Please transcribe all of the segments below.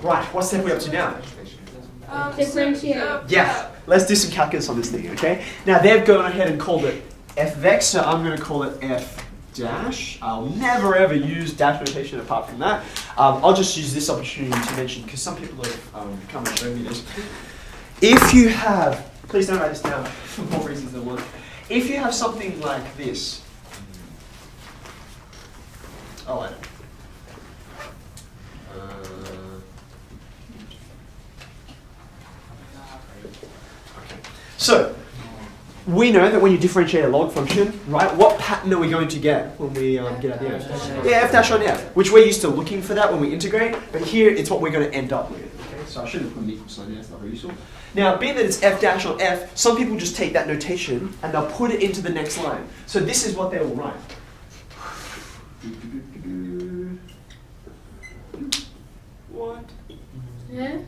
Right, what step are we up to now? Differentiate. Yeah, let's do some calculus on this thing, okay? Now they've gone ahead and called it f vex, so I'm going to call it f dash. I'll never ever use dash notation apart from that. I'll just use this opportunity to mention, because some people have come and shown me this. If you have, please don't write this down for more reasons than one. If you have something like this, oh, I know. So, we know that when you differentiate a log function, right, what pattern are we going to get when we get at the end? Yeah, f dash on f, which we're used to looking for that when we integrate, but here it's what we're going to end up with. Okay? So I shouldn't have put an equal sign there, it's not very useful. Now, being that it's f dash on f, some people just take that notation and they'll put it into the next line. So this is what they will write. What? Yeah.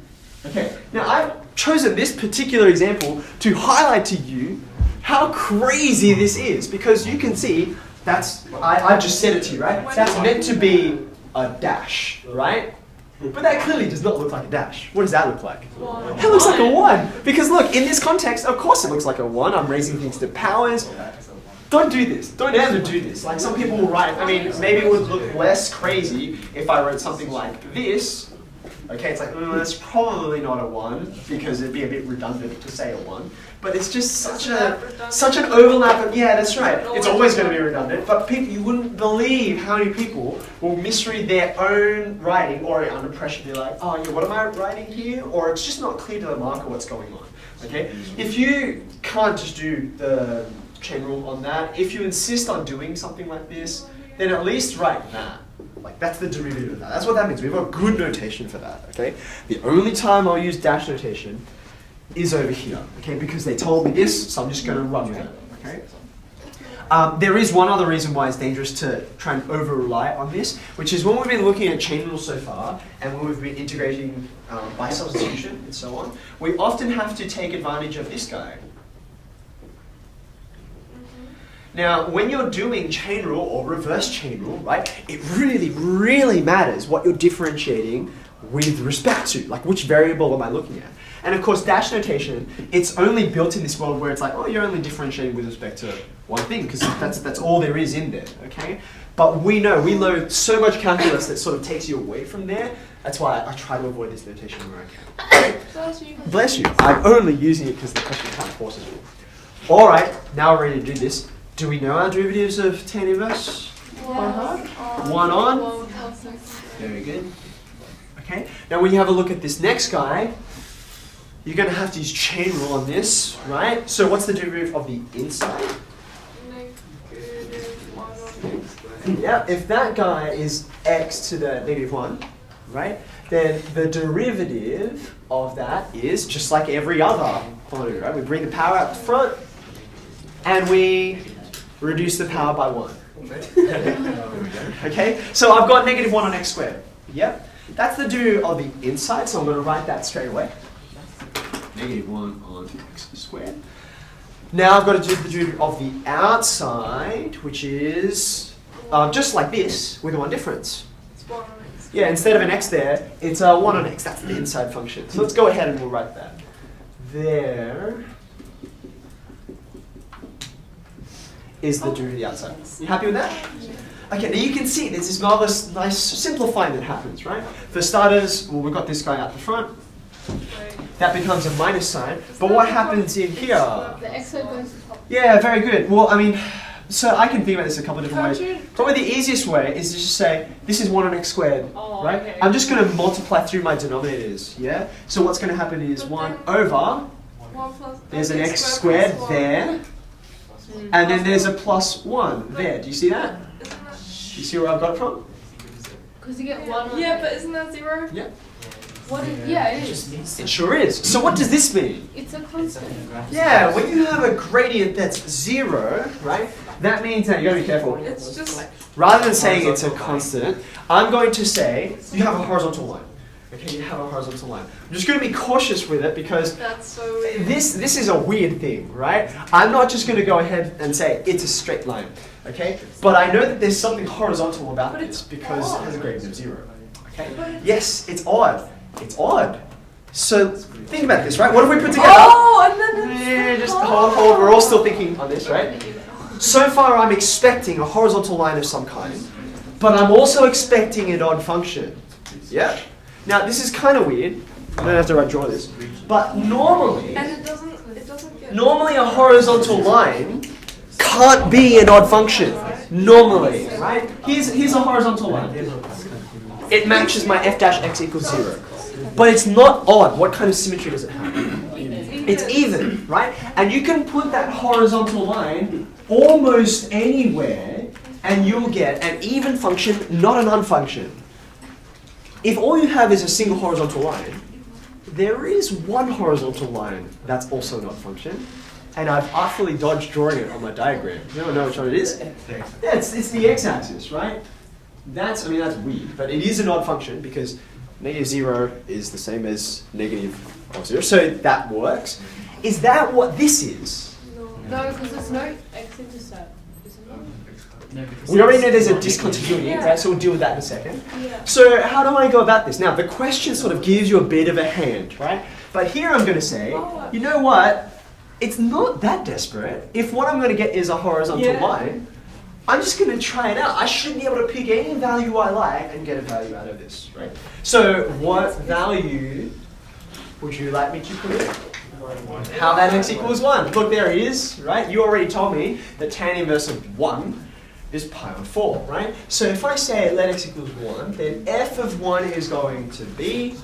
Okay, now I've chosen this particular example to highlight to you how crazy this is, because you can see that's, I just said it to you, right? That's meant to be a dash, right? But that clearly does not look like a dash. What does that look like? It looks like a 1. Because look, in this context, of course it looks like a 1. I'm raising things to powers. Don't do this. Don't ever do this. Like some people will write, I mean, maybe it would look less crazy if I wrote something like this. Okay, it's like, that's probably not a 1, because it'd be a bit redundant to say a 1. But it's just such an overlap of, yeah, that's right. It's always going to be redundant, but people, you wouldn't believe how many people will misread their own writing, or under pressure be like, oh yeah, what am I writing here? Or it's just not clear to the marker what's going on. Okay? If you can't just do the chain rule on that, if you insist on doing something like this, then at least write that. Like, that's the derivative of that. That's what that means. We've got good notation for that, okay? The only time I'll use dash notation is over here, okay? Because they told me this, so I'm just going to run with it, okay? There is one other reason why it's dangerous to try and over-rely on this, which is when we've been looking at chain rules so far, and when we've been integrating by substitution and so on, we often have to take advantage of this guy. Now, when you're doing chain rule or reverse chain rule, right, it really, really matters what you're differentiating with respect to. Like, which variable am I looking at? And of course, dash notation, it's only built in this world where it's like, oh, you're only differentiating with respect to one thing, because that's all there is in there, okay? But we know, we learn so much calculus that sort of takes you away from there. That's why I try to avoid this notation where I can. Bless you. I'm only using it because the question kind of forces me. All right, now we're ready to do this. Do we know our derivatives of tan inverse? One on. Very good. Okay. Now when you have a look at this next guy, you're going to have to use chain rule on this, right? So what's the derivative of the inside? Yeah, if that guy is x to the -1, right? Then the derivative of that is just like every other quantity, right? We bring the power out the front, and we reduce the power by 1. Okay, so I've got -1 on x squared. Yep, that's the derivative of the inside, so I'm going to write that straight away. -1 on x squared. Now I've got to do the derivative of the outside, which is just like this, with one difference. Yeah, instead of an x there, it's a 1 on x. That's the inside function. So let's go ahead and we'll write that. There is the derivative of the outside. You happy with that? Okay, now you can see there's this marvelous, nice simplifying that happens, right? For starters, well, we've got this guy out the front. That becomes a minus sign. But what happens in here? The x side goes to top. Yeah, very good. Well, I mean, so I can think about this a couple of different ways. Probably the easiest way is to just say, this is 1 on x squared, right? Okay. I'm just going to multiply through my denominators, yeah? So what's going to happen is 1 over, there's an x squared there, and then there's a +1 there. Do you see that? You see where I've got it from? Because you get 1 on Yeah, but isn't that 0? Yeah. What is, yeah, it is. It sure is. So what does this mean? It's a constant. Yeah, when you have a gradient that's 0, right, that means that you got to be careful. It's just Rather than saying it's a constant, I'm going to say you have a horizontal line. Okay, you have a horizontal line. I'm just going to be cautious with it because that's so weird. this is a weird thing, right? I'm not just going to go ahead and say it's a straight line, okay? But I know that there's something horizontal about this because it has a gradient of 0. Okay? Yes, it's odd. It's odd. So think about this, right? What have we put together? Oh, and then it's Yeah, just hold. We're all still thinking on this, right? So far, I'm expecting a horizontal line of some kind, but I'm also expecting an odd function. Yeah. Now, this is kind of weird. I don't have to draw this, but normally it doesn't get. a horizontal line can't be an odd function. Normally, right? Here's a horizontal line. It matches my f dash x equals 0. But it's not odd. What kind of symmetry does it have? It's even, right? And you can put that horizontal line almost anywhere and you'll get an even function, not an unfunction. If all you have is a single horizontal line, there is one horizontal line that's also not function. And I've artfully dodged drawing it on my diagram. You don't know which one it is? Yeah, it's the x-axis, right? That's weird, but it is an odd function because negative 0 is the same as negative of 0, so that works. Is that what this is? No, because there's no x-intercept, isn't there? We already know there's a discontinuity, right? So we'll deal with that in a second. Yeah. So how do I go about this? Now, the question sort of gives you a bit of a hand, right? But here I'm going to say, you know what? It's not that desperate. If what I'm going to get is a horizontal line, I'm just going to try it out. I should be able to pick any value I like and get a value out of this, right? So what value would you like me to put in? How that x equals 1. Look, there it is, right? You already told me that tan inverse of 1 is pi on 4, right? So if I say let x equals 1, then f of 1 is going to be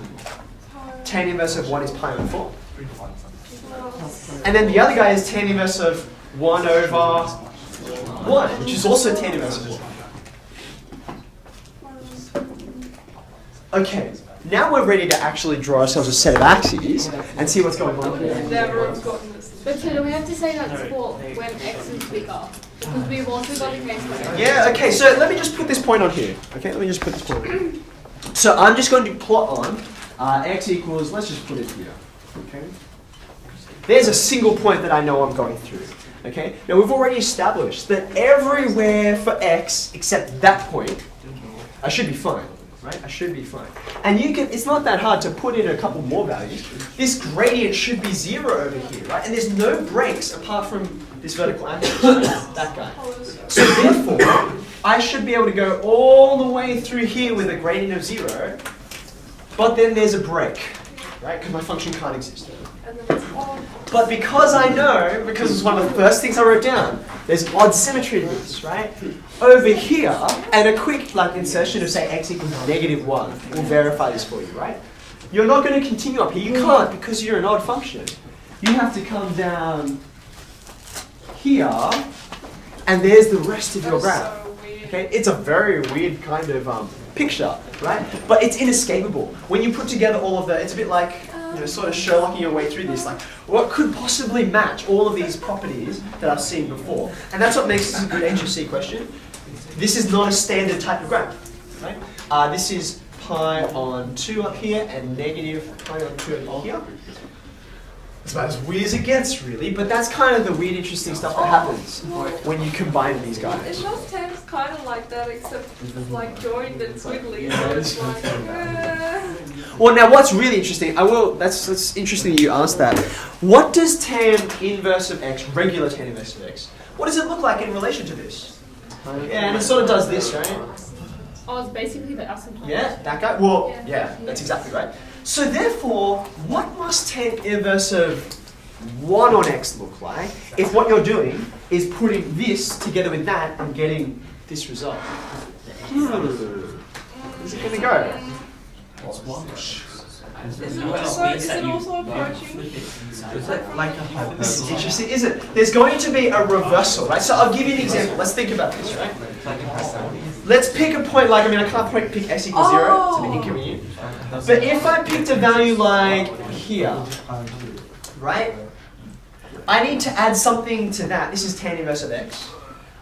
tan inverse of 1 is pi on 4. And then the other guy is tan inverse of 1 over 1, which is also tan inverse of 1. Okay, now we're ready to actually draw ourselves a set of axes and see what's going on here. Everyone's gotten this. But so do we have to say that's for when x is bigger? Because we've also got a case where x Yeah, okay, so let me just put this point on here. Okay, let me just put this point on here. So I'm just going to plot on x equals, let's just put it here. Okay. There's a single point that I know I'm going through. Okay. Now we've already established that everywhere for x except that point, I should be fine. Right? I should be fine. And you can, it's not that hard to put in a couple more values. This gradient should be 0 over here, right? And there's no breaks apart from this vertical axis, that guy. So therefore, I should be able to go all the way through here with a gradient of 0, but then there's a break, right? Because my function can't exist. But because I know, because it's one of the first things I wrote down, there's odd symmetry to this, right? Over here, and a quick insertion of say x equals -1 will verify this for you, right? You're not going to continue up here. You can't because you're an odd function. You have to come down here, and there's the rest of your graph. Okay, it's a very weird kind of picture, right? But it's inescapable. When you put together all of the, it's a bit like sort of Sherlocking your way through this, like what could possibly match all of these properties that I've seen before? And that's what makes this a good HSC question. This is not a standard type of graph, right? This is pi on 2 up here and negative pi on 2 up here. It's about as weird as it gets, really, but that's kind of the weird, interesting stuff that happens when you combine these guys. It's just Tam's kind of like that, except it's like joined and squiggly. So it's like, Well, now what's really interesting, that's interesting that you asked that. What does tan inverse of x, regular tan inverse of x, what does it look like in relation to this? Yeah, and it sort of does this, right? Oh, it's basically the asymptote. Yeah, that guy? Well, yeah, that's exactly right. So therefore, what must tan inverse of 1 on x look like if what you're doing is putting this together with that and getting this result? Where's it going to go? Is it also approaching? This is interesting, isn't it? There's going to be a reversal, right? So I'll give you an example. Let's think about this, right? Let's pick a point like, I can't pick x equals 0, it's a bit inconvenient. But if I picked a value like here, right? I need to add something to that. This is tan inverse of x.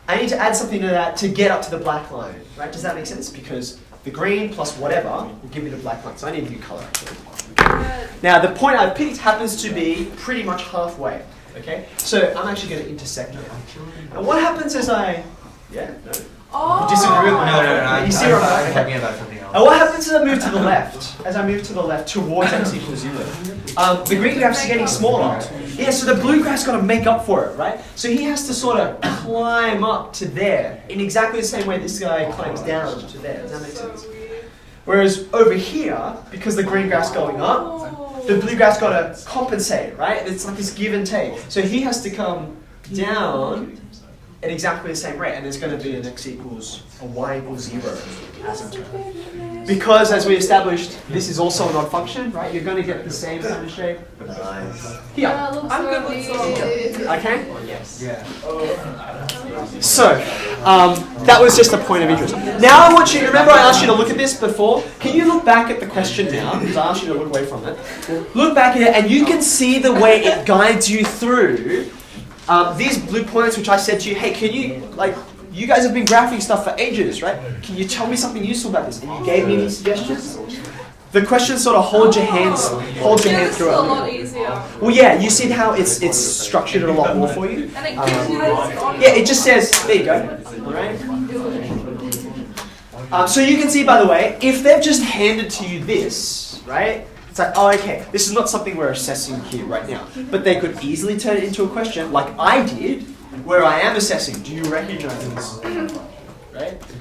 I need to add something to that to get up to the black line, right? Does that make sense? Because the green plus whatever will give me the black line. So I need a new color, actually. Now, the point I've picked happens to be pretty much halfway, okay? So I'm actually going to intersect it. And what happens is you disagree with me? No. You see where I'm going? talking about something else. And what happens as I move to the left? As I move to the left towards x equals 0, the green graphs are getting smaller. Yeah, so the blue graph's got to make up for it, right? So he has to sort of climb up to there in exactly the same way this guy climbs down to there. Does that make sense? Whereas over here, because the green graph's going up, the blue graph's got to compensate, right? It's like this give and take. So he has to come down at exactly the same rate, and there's going to be an x equals, a y equals 0 asymptote. Because, as we established, this is also an odd function, right? You're going to get the same kind of shape. Here. I'm good with solving. Okay? Yes. Yeah. So, that was just a point of interest. Now I want you, remember I asked you to look at this before? Can you look back at the question now? Because I asked you to look away from it. Look back at it, and you can see the way it guides you through these blue points, which I said to you, hey, can you, like, you guys have been graphing stuff for ages, right? Can you tell me something useful about this? And you gave me any suggestions? The question sort of hold your hands through It's it. a lot easier. Well, yeah, you see how it's structured it a lot more for you? And it gives you this. Yeah, it just says, there you go. Alright? So you can see, by the way, if they've just handed to you this, right? It's like, oh, okay, this is not something we're assessing here right now. But they could easily turn it into a question, like I did, where I am assessing. Do you recognize this?